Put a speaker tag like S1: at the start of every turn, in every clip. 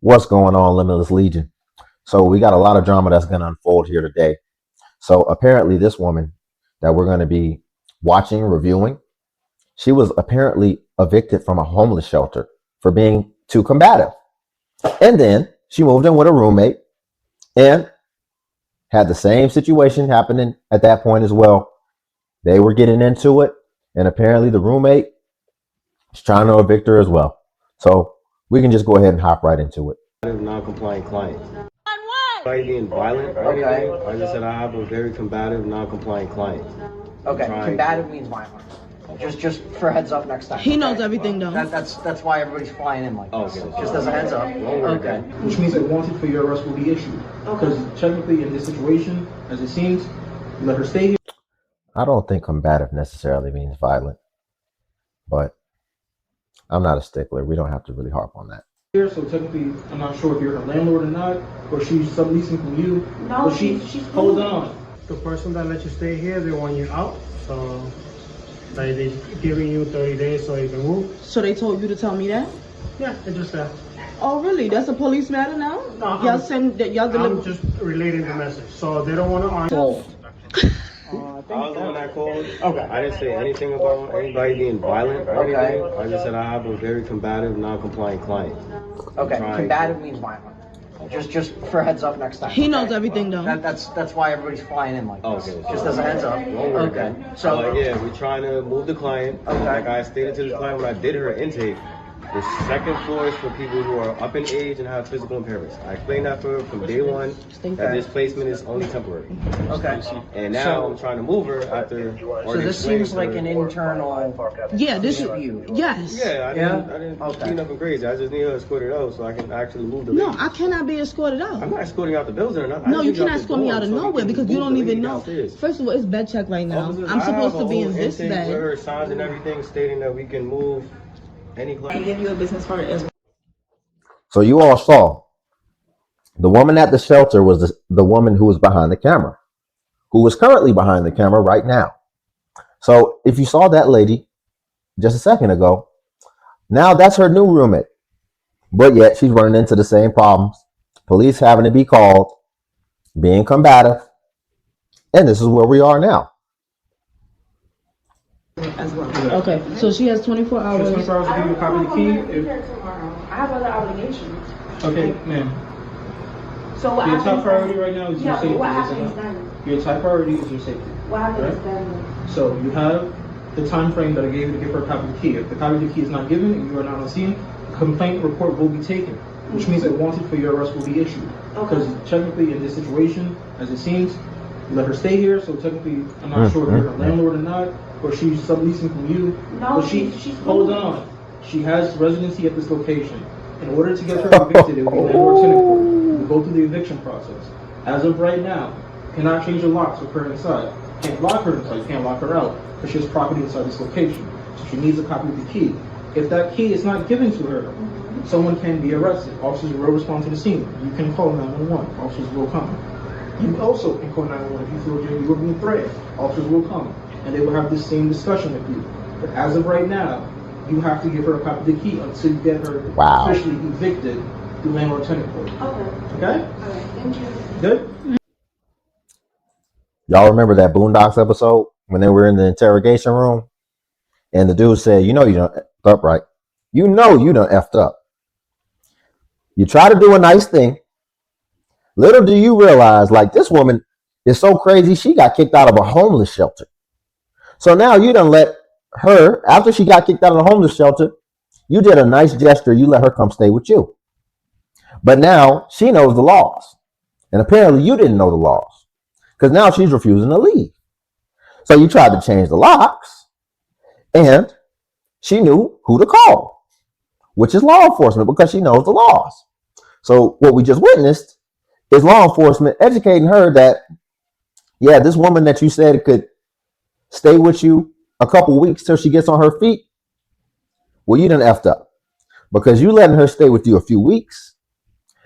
S1: What's going on, Limitless Legion? So we got a lot of drama that's going to unfold here today. So apparently this woman that we're going to be watching, reviewing, she was apparently evicted from a homeless shelter for being too combative. And then she moved in with a roommate and had the same situation happening at that point as well. They were getting into it, and apparently the roommate is trying to evict her as well. So we can just go ahead and hop right into it.
S2: Non-compliant client. By being violent or anything, I just said I have a very combative, non-compliant client.
S3: Okay, combative means violent. Just for heads up next time.
S4: He knows everything though.
S3: That's why everybody's flying in like this.
S2: Okay.
S3: Just as a heads up. Okay.
S5: Which means that wanted for your arrest will be issued. Because technically in this situation, as it seems, you let her stay here.
S1: I don't think combative necessarily means violent, but I'm not a stickler. We don't have to really harp on that.
S5: Here, so technically, I'm not sure if you're her landlord or not, or she's subleasing from you.
S6: No,
S5: but
S6: she's
S5: hold on.
S7: The person that let you stay here, they want you out. So like they giving you 30 days so you can move.
S4: So they told you to tell me that?
S7: Yeah, it's just that.
S4: Oh really? That's a police matter now?
S7: No,
S4: y'all send that y'all
S7: I'm
S4: deliver.
S7: just relating the message. So they don't want to argue.
S2: I was the one that called.
S7: Okay.
S2: I didn't say anything about anybody being violent or
S3: Okay.
S2: anything. I just said I have a very combative, non-compliant client.
S3: Okay, combative means violent. Just for heads up next time.
S4: He knows everything though.
S3: That's why everybody's flying in like this.
S2: Okay.
S3: Just as a heads up. Okay. So
S2: Yeah, we're trying to move the client.
S3: Okay.
S2: Like I stated to the client when I did her intake, the second floor is for people who are up in age and have physical impairments. I explained that for her from day one, that this placement is only temporary.
S3: okay.
S2: And now I'm trying to move her after.
S3: So this seems like an internal
S4: Yeah, this is
S3: dispute.
S4: yes.
S2: Yeah, I didn't
S3: Okay.
S2: do nothing crazy. I just need her escorted out so I can actually move the
S4: No,
S2: lady.
S4: I cannot be escorted out.
S2: I'm not escorting out the building or nothing.
S4: No, you cannot escort me out of nowhere because you don't even know.
S2: Downstairs.
S4: First of all, it's bed check right now.
S2: Officers,
S4: I'm
S2: I
S4: supposed
S2: have
S4: to
S2: a
S4: be
S2: whole
S4: in this
S2: intake with
S4: bed.
S2: her signs and everything stating that we can move any
S6: and
S2: client.
S6: give you a business card as well.
S1: So you all saw the woman at the shelter was the woman who was behind the camera, who is currently behind the camera right now. So if you saw that lady just a second ago, now that's her new roommate. But yet she's running into the same problems. Police having to be called, being combative. And this is where we are now.
S6: As well.
S4: Okay, so she has 24
S5: She has
S4: hours.
S5: 24 hours to give you a copy of the key.
S6: I have other obligations.
S5: Okay, ma'am.
S6: So what
S5: Your
S6: happens?
S5: top priority right now is your
S6: Yeah,
S5: safety.
S6: but what
S5: is it
S6: happens
S5: not?
S6: then?
S5: Your top priority is your safety.
S6: What happens
S5: Right.
S6: then?
S5: So you have the time frame that I gave you to give her a copy of the key. If the copy of the key is not given and you are not on scene, a complaint report will be taken, which means that wanted for your arrest will be issued. Because technically in this situation, as it seems, you let her stay here, so technically I'm not sure if you're her landlord or not, or she's subleasing from you.
S6: No,
S5: but
S6: she's
S5: hold
S6: moving.
S5: on. She has residency at this location. In order to get her evicted, it will be landlord-tenant court. We go through the eviction process. As of right now, cannot change the locks with her inside. Can't lock her inside, can't lock her out, because she has property inside this location. So she needs a copy of the key. If that key is not given to her, someone can be arrested. Officers will respond to the scene. You can call 911. Officers will come. You also can call 911 if you feel you are being threatened. Officers will come, and they will have this same discussion with you. But as of right now, you have to give her a copy of the key until you get her officially evicted through landlord-tenant court.
S6: Okay.
S5: Okay?
S6: Alright, thank you.
S5: Good?
S1: Y'all remember that Boondocks episode when they were in the interrogation room? And the dude said, you know you done effed up, right? You know you done effed up. You try to do a nice thing. Little do you realize, like, this woman is so crazy, she got kicked out of a homeless shelter. So now you done let her, after she got kicked out of the homeless shelter, you did a nice gesture. You let her come stay with you. But now she knows the laws. And apparently you didn't know the laws. Because now she's refusing to leave. So you tried to change the locks. And she knew who to call, which is law enforcement, because she knows the laws. So what we just witnessed is law enforcement educating her that, yeah, this woman that you said could stay with you a couple weeks till she gets on her feet, well, you done effed up. Because you letting her stay with you a few weeks,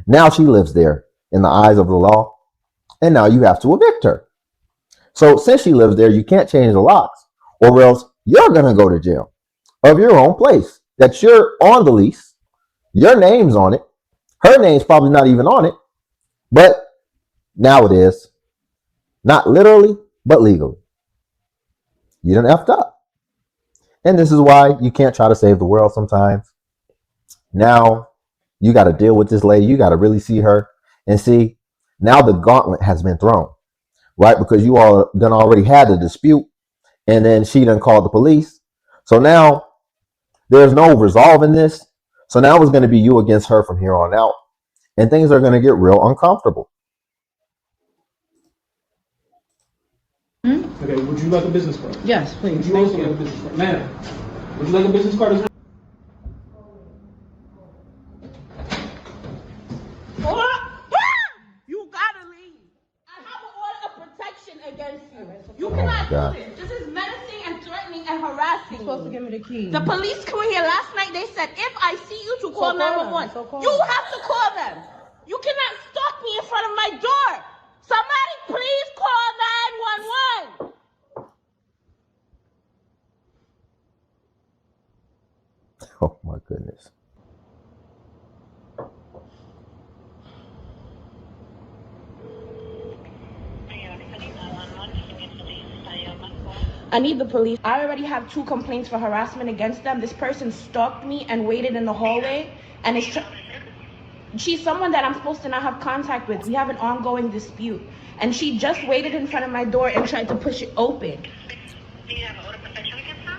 S1: now she lives there in the eyes of the law, and now you have to evict her. So since she lives there, you can't change the locks, or else you're going to go to jail of your own place that you're on the lease, your name's on it, Her name's probably not even on it, but now it is. Not literally, but legally. You done effed up. And this is why you can't try to save the world sometimes. Now you got to deal with this lady. You got to really see her and see. Now the gauntlet has been thrown, right? Because you all done already had a dispute, and then she done called the police. So now there's no resolving this. So now it's going to be you against her from here on out. And things are going to get real uncomfortable.
S5: Okay, would you like a business card?
S4: Yes,
S5: Would
S4: please.
S5: you also like a business card? Ma'am, would you like a business card as well?
S6: You gotta leave. I have an order of protection against you. You
S1: Oh my
S6: cannot
S1: God.
S6: do this. This is menacing and threatening and harassing.
S4: You're supposed to give me the key.
S6: The police came here last night. They said if I see you to call 911, you have to call them. You cannot stop me in front of my door. Somebody please call 911.
S1: Oh my goodness.
S6: I need the police. I already have 2 complaints for harassment against them. This person stalked me and waited in the hallway, and she's someone that I'm supposed to not have contact with. We have an ongoing dispute, and she just waited in front of my door and tried to push it open.
S8: Do you have an order of protection against her?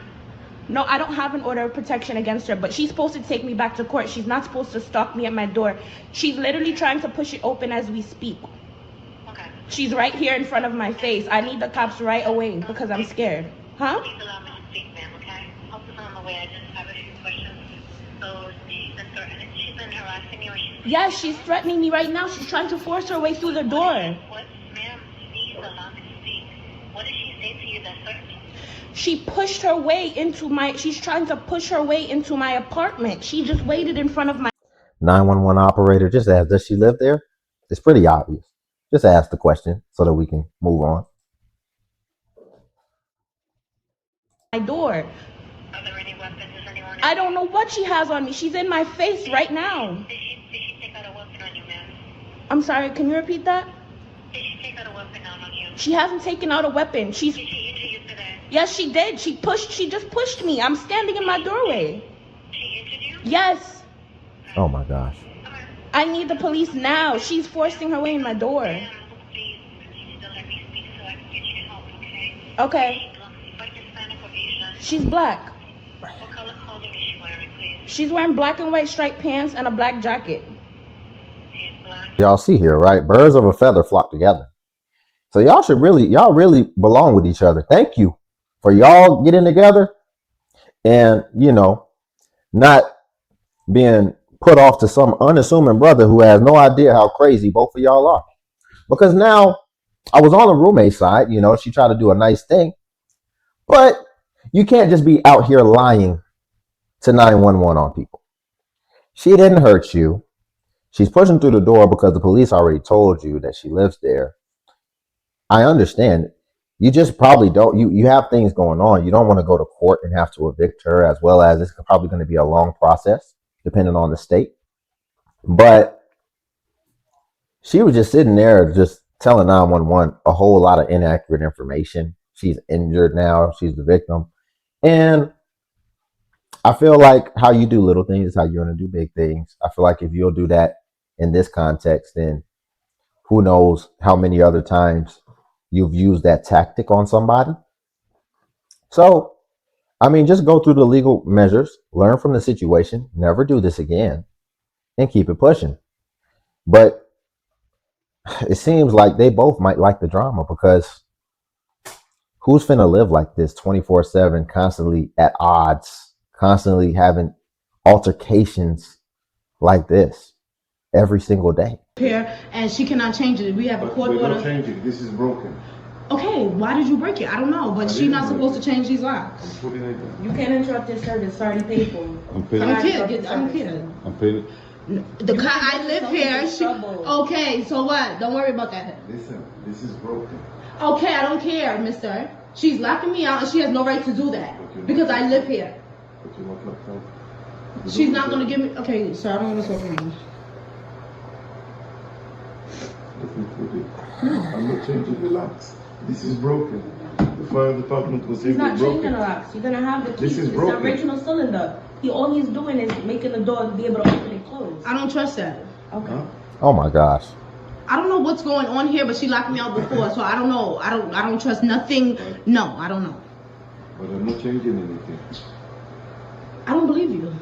S6: No, I don't have an order of protection against her, but she's supposed to take me back to court. She's not supposed to stalk me at my door. She's literally trying to push it open as we speak.
S8: Okay.
S6: She's right here in front of my face. I need the cops right away because I'm scared. Huh?
S8: Please allow me to speak, ma'am, okay? Officer on the way, I just have a few questions. So she's been harassing you or she's...
S6: Yes, she's threatening me right now. She's trying to force her way through the door.
S8: What, ma'am, please allow me to speak. What did she say to you that threatened you?
S6: She's trying to push her way into my apartment. She just waited in front of my
S1: 911 operator, just ask, does she live there? It's pretty obvious. Just ask the question so that we can move on.
S6: door.
S8: Are there any weapons? Is anyone...
S6: I don't know what she has on me. She's in my face right now.
S8: Did she take out a weapon on you, ma'am?
S6: I'm sorry, can you repeat that?
S8: Did she take out a weapon on you?
S6: She hasn't taken out a weapon.
S8: Did she injure you today?
S6: Yes, she did. She just pushed me. I'm standing in my doorway.
S8: She injured you?
S6: Yes.
S1: Oh my gosh.
S6: I need the police now. She's forcing her way in my door.
S8: Ma'am, please, you need to let me speak so I can get you help, okay?
S6: Okay.
S8: Are you Hispanic or Asian?
S6: She's black.
S8: What color clothing is she wearing, please?
S6: She's wearing black and white striped pants and a black jacket.
S8: She's black.
S1: Y'all see here, right? Birds of a feather flock together. So y'all really belong with each other. Thank you for y'all getting together and, not being put off to some unassuming brother who has no idea how crazy both of y'all are. Because now I was on the roommate side, she tried to do a nice thing, but you can't just be out here lying to 911 on people. She didn't hurt you. She's pushing through the door because the police already told you that she lives there. I understand. You just probably don't. You have things going on. You don't want to go to court and have to evict her, as well as it's probably going to be a long process, depending on the state. But she was just sitting there just telling 911 a whole lot of inaccurate information. She's injured now. She's the victim. And I feel like how you do little things is how you're going to do big things. I feel like if you'll do that in this context, then who knows how many other times you've used that tactic on somebody. So, just go through the legal measures, learn from the situation, never do this again, and keep it pushing. But it seems like they both might like the drama, because who's finna live like this 24/7, constantly at odds, constantly having altercations like this every single day?
S4: Here, and she cannot change it. We have a court order.
S9: Don't change it. This is broken.
S4: Okay, why did you break it? I don't know, but she's not supposed to change these locks.
S9: I'm putting it down.
S6: You can't interrupt this service. It's already paid for.
S9: I'm paying.
S4: I don't care.
S9: I'm paying.
S4: I live here. Okay, so what? Don't worry about that.
S9: Listen, this is broken.
S4: Okay, I don't care, mister. She's locking me out and she has no right to do that because I live here.
S9: But you're not locked out.
S4: She's not going to give me... Okay, sir, I don't want to talk to you.
S9: I'm not changing the locks. This is broken. The fire department was
S6: He's
S9: able
S6: not
S9: to broke
S6: changing
S9: it.
S6: the locks. You're gonna have the
S9: This
S6: keys.
S9: is
S6: It's
S9: broken.
S6: the original cylinder. All he's doing is making the door be able to open and close.
S4: I don't trust that.
S6: Okay.
S9: Huh?
S1: Oh my gosh.
S4: I don't know what's going on here, but she locked me out before, so I don't know. I don't trust nothing. No, I don't know.
S9: But I'm not changing anything.
S4: I don't believe you.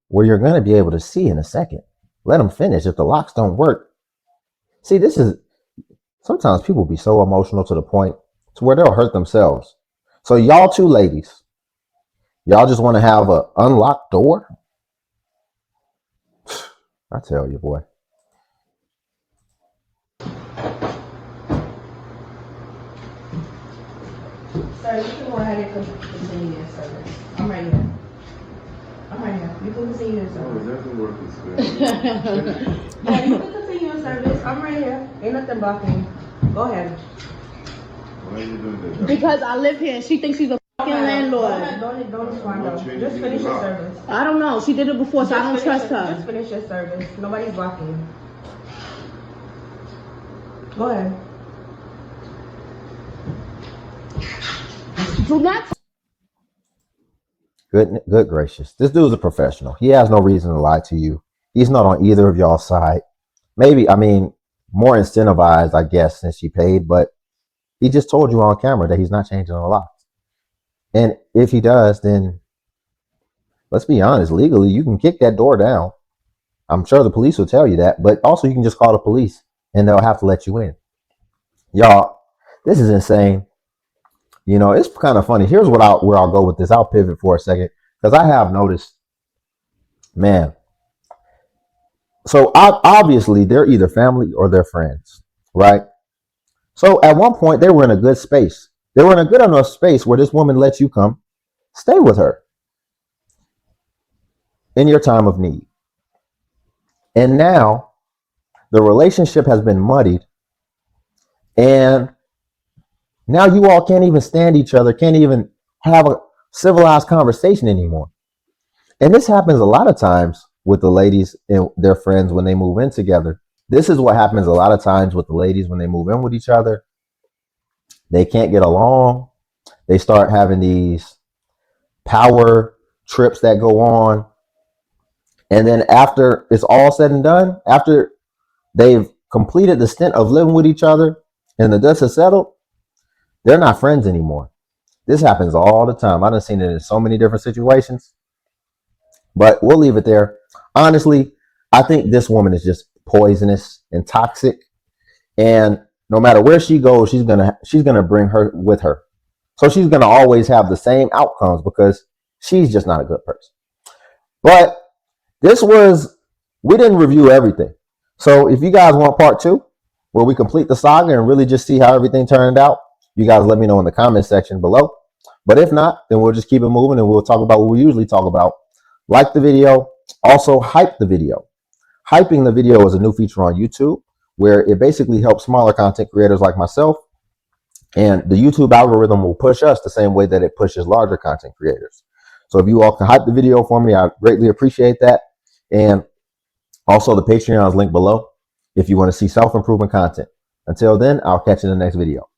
S1: Well, you're going to be able to see in a second. Let them finish. If the locks don't work. See, this is, sometimes people be so emotional to the point to where they'll hurt themselves. So y'all two ladies, y'all just want to have an unlocked door? I tell you, boy.
S6: Sir, you can go ahead and continue your service. I'm right here. I'm right here. You can continue your
S9: Oh,
S6: service.
S9: it doesn't work this way.
S6: Yeah, you can continue your service. I'm right here. Ain't nothing blocking you. Go ahead.
S9: Why are you doing that?
S4: Because I live here and she thinks she's a fucking landlord.
S6: Don't respond
S9: I'm not
S6: though.
S9: changing
S6: Just finish
S9: the
S6: your
S9: lock.
S6: service.
S4: I don't know. She did it before, so I don't trust
S6: Just
S4: her.
S6: finish your service. Nobody's blocking you. Go ahead.
S4: Do not.
S1: Good gracious. This dude's a professional. He has no reason to lie to you. He's not on either of y'all's side. Maybe, I mean, more incentivized, I guess, since she paid, but he just told you on camera that he's not changing the locks. And if he does, then let's be honest, legally, you can kick that door down. I'm sure the police will tell you that, but also you can just call the police and they'll have to let you in. Y'all, this is insane. You know, it's kind of funny. Here's where I'll go with this. I'll pivot for a second because I have noticed, man. So obviously they're either family or they're friends, right? So at one point they were in a good space. They were in a good enough space where this woman lets you come stay with her in your time of need. And now the relationship has been muddied and now you all can't even stand each other, can't even have a civilized conversation anymore. And this happens a lot of times with the ladies and their friends when they move in together. This is what happens a lot of times with the ladies when they move in with each other. They can't get along. They start having these power trips that go on. And then after it's all said and done, after they've completed the stint of living with each other and the dust has settled, they're not friends anymore. This happens all the time. I've seen it in so many different situations. But we'll leave it there. Honestly, I think this woman is just poisonous and toxic. And no matter where she goes, she's gonna bring her with her. So she's gonna always have the same outcomes because she's just not a good person. But we didn't review everything. So if you guys want part 2, where we complete the saga and really just see how everything turned out, you guys let me know in the comment section below. But if not, then we'll just keep it moving and we'll talk about what we usually talk about. Like the video, also hype the video. Hyping the video is a new feature on YouTube where it basically helps smaller content creators like myself. And the YouTube algorithm will push us the same way that it pushes larger content creators. So if you all can hype the video for me, I greatly appreciate that. And also the Patreon is linked below if you want to see self-improvement content. Until then, I'll catch you in the next video.